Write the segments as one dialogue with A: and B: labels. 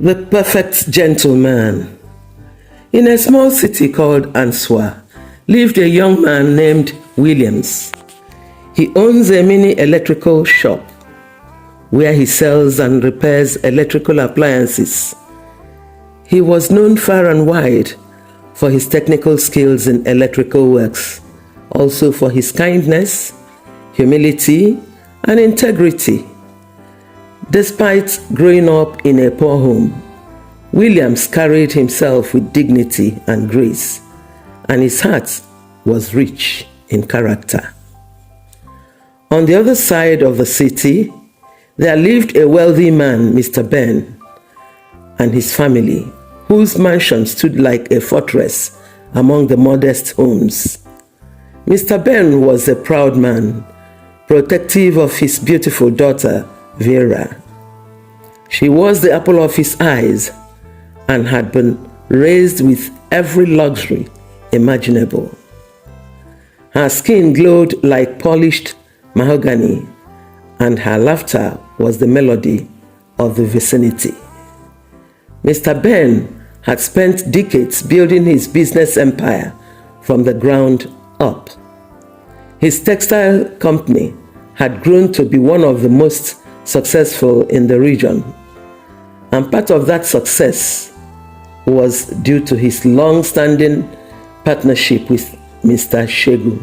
A: The perfect gentleman. In a small city called Answa lived a young man named Williams. He owns a mini electrical shop where he sells and repairs electrical appliances. He was known far and wide for his technical skills in electrical works, also for his kindness, humility, and integrity. Despite growing up in a poor home, Williams carried himself with dignity and grace, and his heart was rich in character. On the other side of the city, there lived a wealthy man, Mr. Ben, and his family, whose mansion stood like a fortress among the modest homes. Mr. Ben was a proud man, protective of his beautiful daughter, Vera. She was the apple of his eyes and had been raised with every luxury imaginable. Her skin glowed like polished mahogany, and her laughter was the melody of the vicinity. Mr. Ben had spent decades building his business empire from the ground up. His textile company had grown to be one of the most successful in the region, and part of that success was due to his long-standing partnership with Mr. Shegu.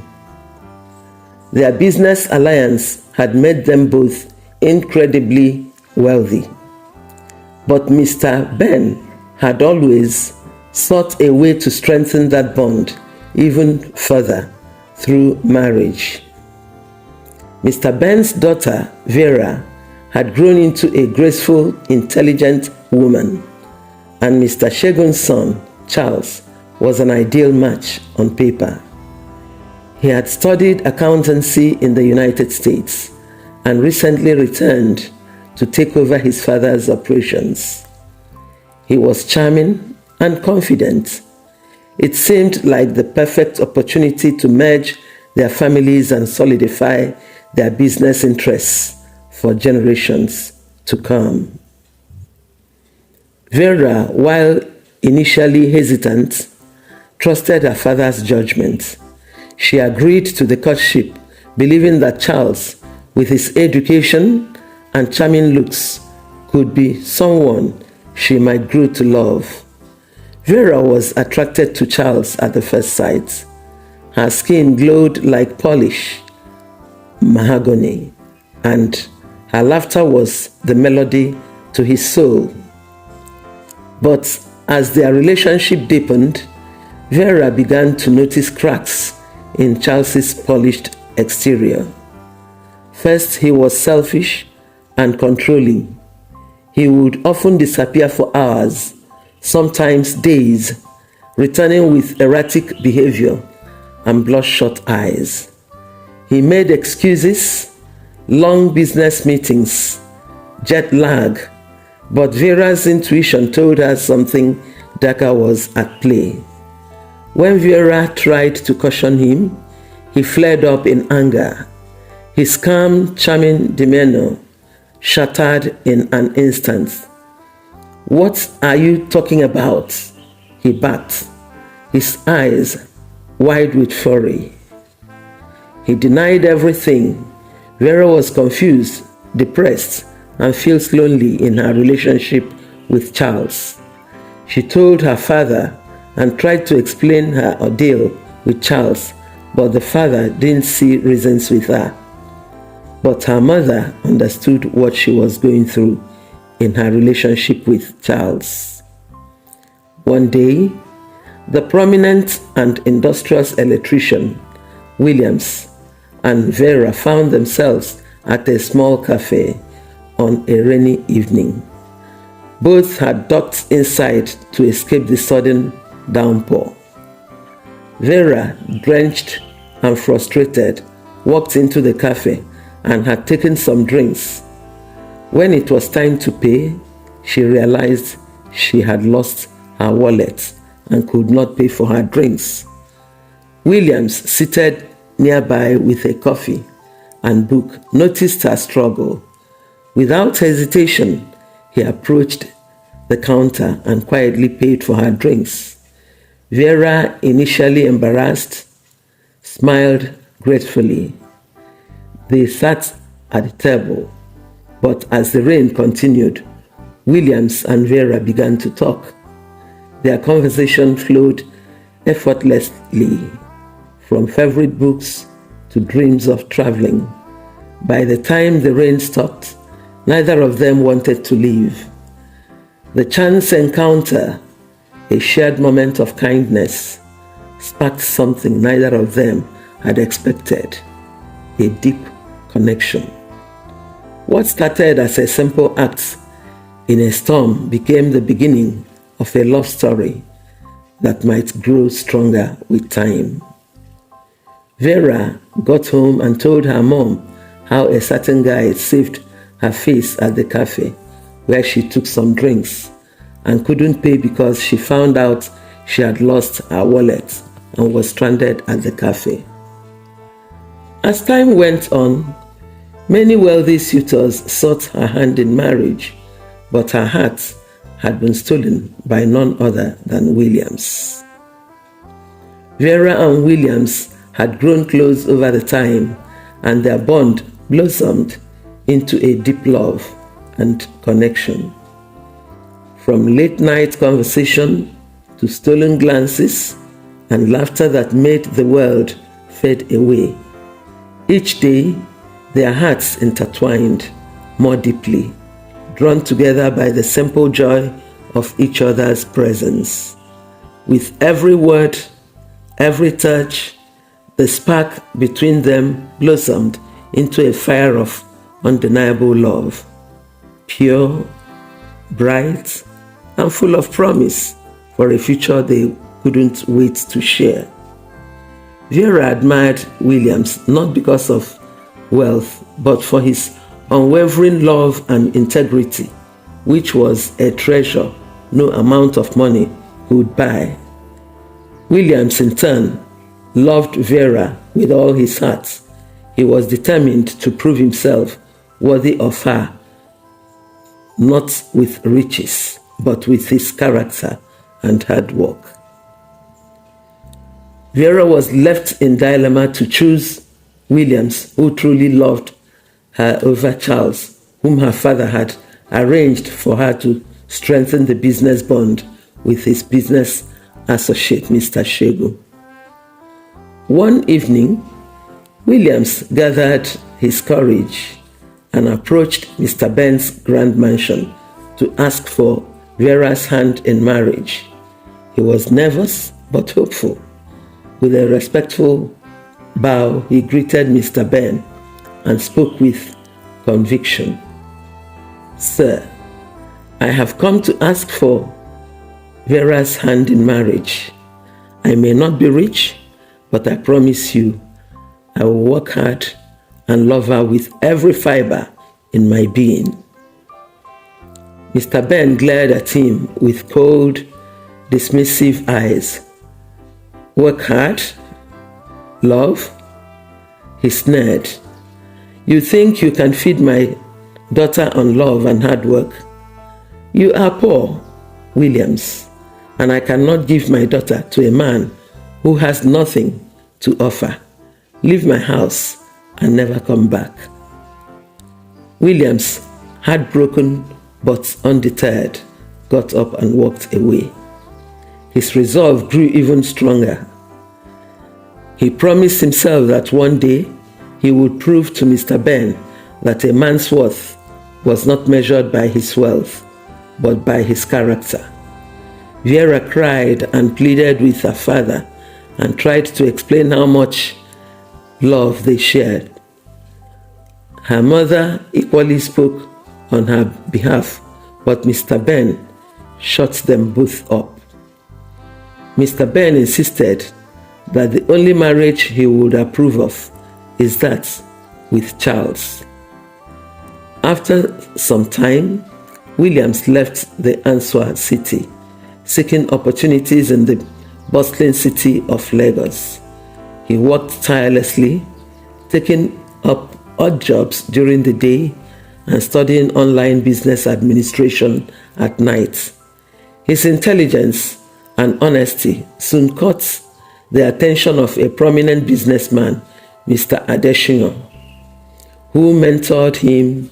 A: Their business alliance had made them both incredibly wealthy. But Mr. Ben had always sought a way to strengthen that bond even further through marriage. Mr. Ben's daughter, Vera, had grown into a graceful, intelligent woman, and Mr. Shegun's son, Charles, was an ideal match on paper. He had studied accountancy in the United States and recently returned to take over his father's operations. He was charming and confident. It seemed like the perfect opportunity to merge their families and solidify their business interests for generations to come. Vera, while initially hesitant, trusted her father's judgment. She agreed to the courtship, believing that Charles, with his education and charming looks, could be someone she might grow to love. Vera was attracted to Charles at the first sight. Her skin glowed like polished mahogany, and her laughter was the melody to his soul. But as their relationship deepened, Vera began to notice cracks in Charles's polished exterior. First, he was selfish and controlling. He would often disappear for hours, sometimes days, returning with erratic behavior and bloodshot eyes. He made excuses, long business meetings, jet lag, but Vera's intuition told her something darker was at play. When Vera tried to caution him, he flared up in anger. His calm, charming demeanor shattered in an instant. "What are you talking about?" he barked, his eyes wide with fury. He denied everything. Vera was confused, depressed, and feels lonely in her relationship with Charles. She told her father and tried to explain her ordeal with Charles, but the father didn't see reasons with her. But her mother understood what she was going through in her relationship with Charles. One day, the prominent and industrious electrician, Williams, and Vera found themselves at a small cafe on a rainy evening. Both had ducked inside to escape the sudden downpour. Vera, drenched and frustrated, walked into the cafe and had taken some drinks. When it was time to pay, she realized she had lost her wallet and could not pay for her drinks. Williams, seated nearby with a coffee and book, noticed her struggle. Without hesitation, he approached the counter and quietly paid for her drinks. Vera, initially embarrassed, smiled gratefully. They sat at the table, but as the rain continued, Williams and Vera began to talk. Their conversation flowed effortlessly, from favorite books to dreams of traveling. By the time the rain stopped, neither of them wanted to leave. The chance encounter, a shared moment of kindness, sparked something neither of them had expected: a deep connection. What started as a simple act in a storm became the beginning of a love story that might grow stronger with time. Vera got home and told her mom how a certain guy saved her face at the cafe where she took some drinks and couldn't pay because she found out she had lost her wallet and was stranded at the cafe. As time went on, many wealthy suitors sought her hand in marriage, but her heart had been stolen by none other than Williams. Vera and Williams had grown close over the time, and their bond blossomed into a deep love and connection. From late-night conversation to stolen glances and laughter that made the world fade away, each day their hearts intertwined more deeply, drawn together by the simple joy of each other's presence. With every word, every touch, the spark between them blossomed into a fire of undeniable love, pure, bright, and full of promise for a future they couldn't wait to share. Vera admired Williams not because of wealth, but for his unwavering love and integrity, which was a treasure no amount of money could buy. Williams, in turn, loved Vera with all his heart. He was determined to prove himself worthy of her, not with riches, but with his character and hard work. Vera was left in dilemma to choose Williams, who truly loved her, over Charles, whom her father had arranged for her to strengthen the business bond with his business associate, Mr. Shegu. One evening, Williams gathered his courage and approached Mr. Ben's grand mansion to ask for Vera's hand in marriage. He was nervous but hopeful. With a respectful bow, he greeted Mr. Ben and spoke with conviction. "Sir, I have come to ask for Vera's hand in marriage. I may not be rich, but I promise you I will work hard and love her with every fiber in my being." Mr. Ben glared at him with cold, dismissive eyes. "Work hard? Love?" He sneered. "You think you can feed my daughter on love and hard work? You are poor, Williams, and I cannot give my daughter to a man who has nothing to offer. Leave my house and never come back." Williams, heartbroken but undeterred, got up and walked away. His resolve grew even stronger. He promised himself that one day he would prove to Mr. Ben that a man's worth was not measured by his wealth, but by his character. Vera cried and pleaded with her father and tried to explain how much love they shared. Her mother equally spoke on her behalf, but Mr. Ben shut them both up. Mr. Ben insisted that the only marriage he would approve of is that with Charles. After some time, Williams left the Answa city, seeking opportunities in the bustling city of Lagos. He worked tirelessly, taking up odd jobs during the day and studying online business administration at night. His intelligence and honesty soon caught the attention of a prominent businessman, Mr. Adesina, who mentored him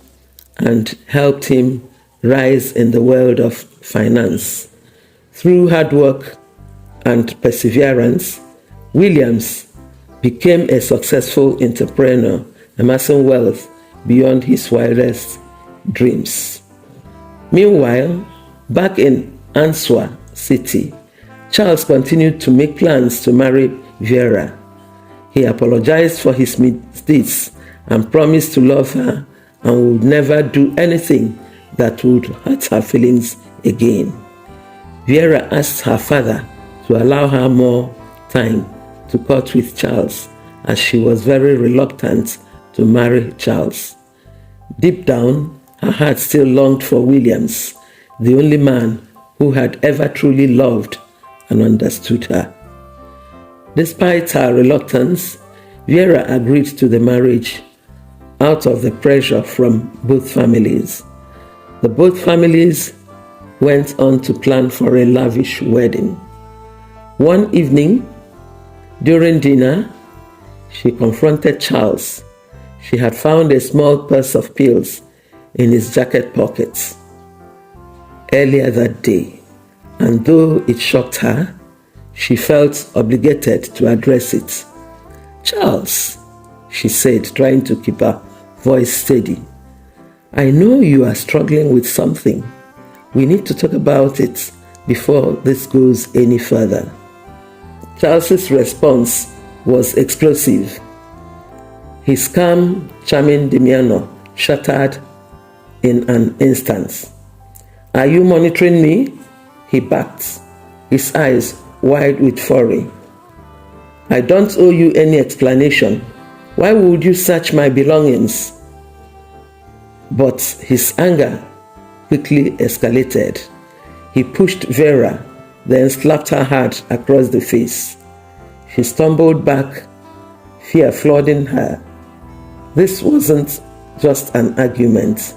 A: and helped him rise in the world of finance. Through hard work and perseverance, Williams became a successful entrepreneur, amassing wealth beyond his wildest dreams. Meanwhile, back in Answa City, Charles continued to make plans to marry Vera. He apologized for his misdeeds and promised to love her and would never do anything that would hurt her feelings again. Vera asked her father to allow her more time to court with Charles, as she was very reluctant to marry Charles. Deep down, her heart still longed for Williams, the only man who had ever truly loved and understood her. Despite her reluctance, Vera agreed to the marriage out of the pressure from both families. The both families went on to plan for a lavish wedding. One evening, during dinner, she confronted Charles. She had found a small purse of pills in his jacket pockets earlier that day, and though it shocked her, she felt obligated to address it. "Charles," she said, trying to keep her voice steady, "I know you are struggling with something. We need to talk about it before this goes any further." Charles's response was explosive. His calm, charming demeanor shattered in an instant. "Are you monitoring me?" He backed, his eyes wide with fury. "I don't owe you any explanation. Why would you search my belongings?" But his anger quickly escalated. He pushed Vera, then slapped her hard across the face. She stumbled back, fear flooding her. This wasn't just an argument.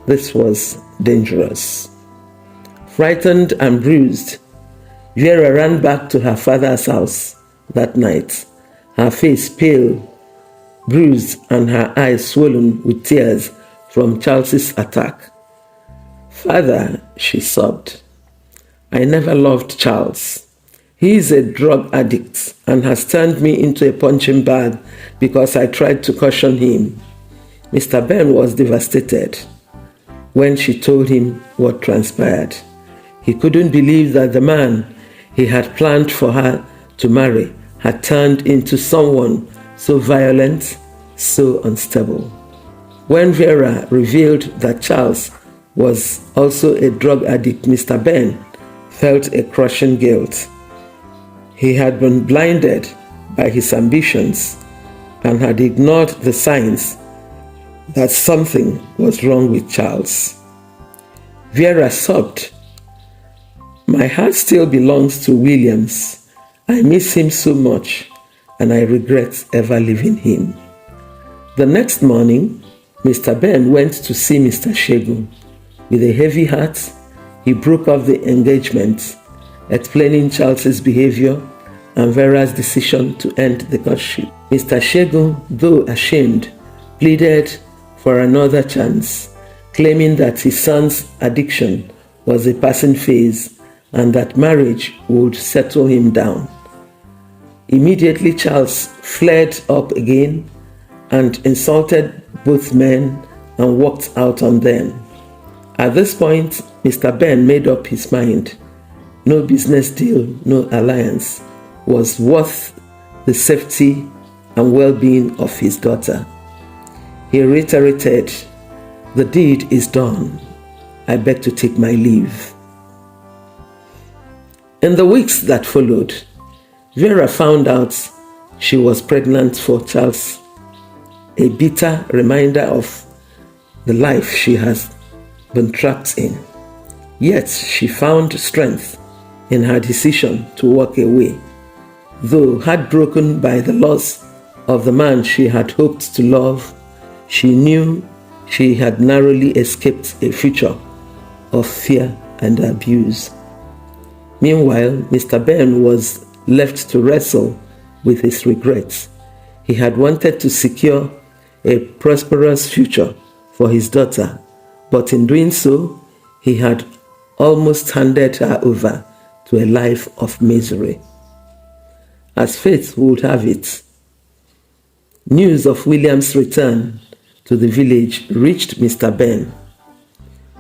A: This was dangerous. Frightened and bruised, Vera ran back to her father's house that night, her face pale, bruised, and her eyes swollen with tears from Charles's attack. "Father," she sobbed, "I never loved Charles. He is a drug addict and has turned me into a punching bag because I tried to caution him." Mr. Ben was devastated when she told him what transpired. He couldn't believe that the man he had planned for her to marry had turned into someone so violent, so unstable. When Vera revealed that Charles was also a drug addict, Mr. Ben felt a crushing guilt. He had been blinded by his ambitions and had ignored the signs that something was wrong with Charles. Vera sobbed, "My heart still belongs to Williams. I miss him so much, and I regret ever leaving him." The next morning, Mr. Ben went to see Mr. Shegun. With a heavy heart, he broke off the engagement, explaining Charles's behavior and Vera's decision to end the courtship. Mr. Shegun, though ashamed, pleaded for another chance, claiming that his son's addiction was a passing phase and that marriage would settle him down. Immediately, Charles flared up again and insulted both men and walked out on them. At this point, Mr. Ben made up his mind. No business deal, no alliance was worth the safety and well-being of his daughter. He reiterated, "The deed is done. I beg to take my leave." In the weeks that followed, Vera found out she was pregnant for Charles, a bitter reminder of the life she has been trapped in. Yet she found strength in her decision to walk away. Though heartbroken by the loss of the man she had hoped to love, she knew she had narrowly escaped a future of fear and abuse. Meanwhile, Mr. Ben was left to wrestle with his regrets. He had wanted to secure a prosperous future for his daughter, but in doing so, he had almost handed her over to a life of misery. As fate would have it, news of William's return to the village reached Mr. Ben.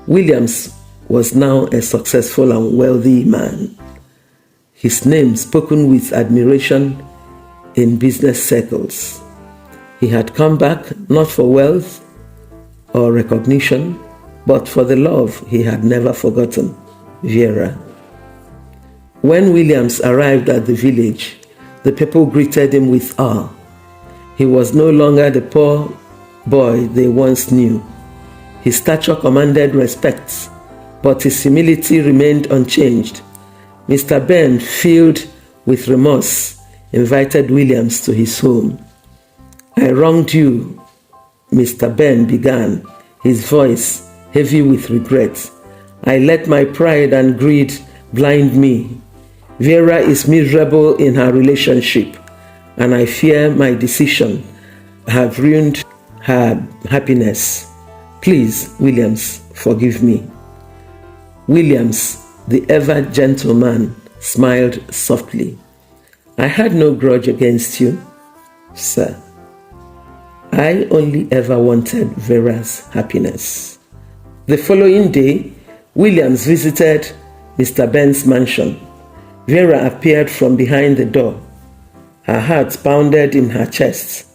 A: Williams was now a successful and wealthy man, his name spoken with admiration in business circles. He had come back not for wealth or recognition, but for the love he had never forgotten, Vera. When Williams arrived at the village, the people greeted him with awe. He was no longer the poor boy they once knew. His stature commanded respect, but his humility remained unchanged. Mr. Ben, filled with remorse, invited Williams to his home. "I wronged you," Mr. Ben began, his voice heavy with regret. "I let my pride and greed blind me. Vera is miserable in her relationship, and I fear my decision have ruined her happiness. Please, Williams, forgive me." Williams, the ever gentle man, smiled softly. "I had no grudge against you, sir. I only ever wanted Vera's happiness." The following day, Williams visited Mr. Ben's mansion. Vera appeared from behind the door. Her heart pounded in her chest.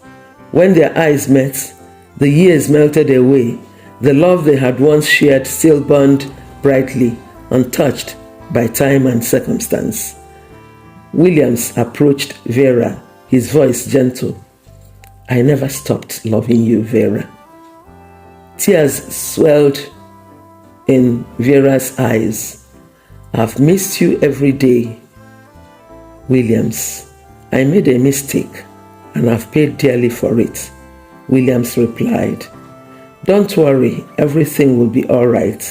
A: When their eyes met, the years melted away. The love they had once shared still burned brightly, untouched by time and circumstance. Williams approached Vera, his voice gentle. "I never stopped loving you, Vera." Tears swelled in Vera's eyes. "I've missed you every day, Williams. I made a mistake, and I've paid dearly for it," Williams replied. "Don't worry, everything will be all right."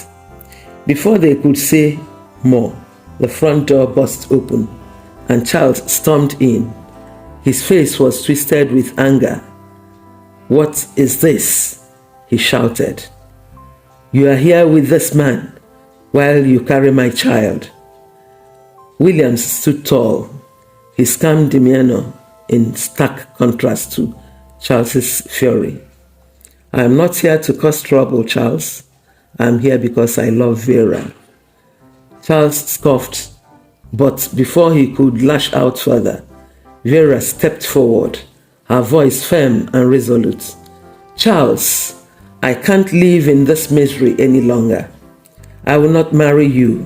A: Before they could say more, the front door burst open, and Charles stormed in. His face was twisted with anger. "What is this?" he shouted. "You are here with this man while you carry my child." Williams stood tall, his calm demeanor in stark contrast to Charles's fury. "I am not here to cause trouble, Charles. I am here because I love Vera." Charles scoffed, but before he could lash out further, Vera stepped forward, her voice firm and resolute. "Charles, I can't live in this misery any longer. I will not marry you.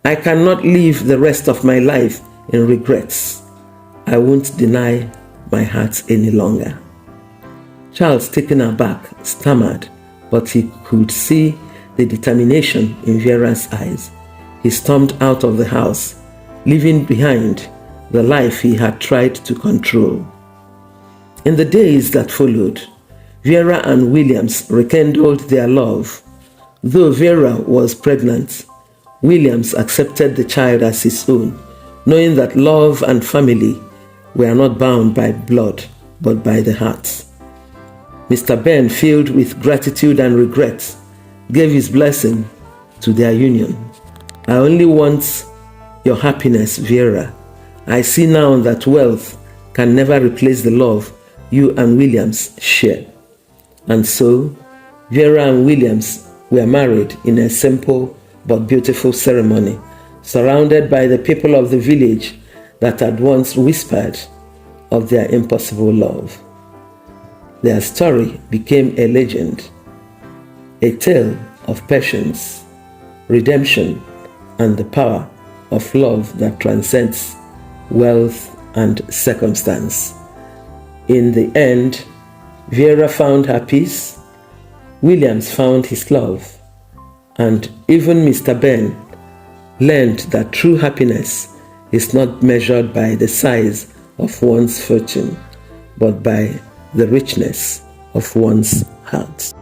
A: I cannot live the rest of my life in regrets. I won't deny my heart any longer." Charles, taken aback, stammered, but he could see the determination in Vera's eyes. He stormed out of the house, leaving behind the life he had tried to control. In the days that followed, Vera and Williams rekindled their love. Though Vera was pregnant, Williams accepted the child as his own, knowing that love and family were not bound by blood, but by the heart. Mr. Ben, filled with gratitude and regret, gave his blessing to their union. "I only want your happiness, Vera. I see now that wealth can never replace the love you and Williams share." And so, Vera and Williams were married in a simple but beautiful ceremony, surrounded by the people of the village that had once whispered of their impossible love. Their story became a legend, a tale of patience, redemption, and the power of love that transcends wealth and circumstance. In the end, Vera found her peace, Williams found his love, and even Mr. Ben learned that true happiness is not measured by the size of one's fortune, but by the richness of one's heart.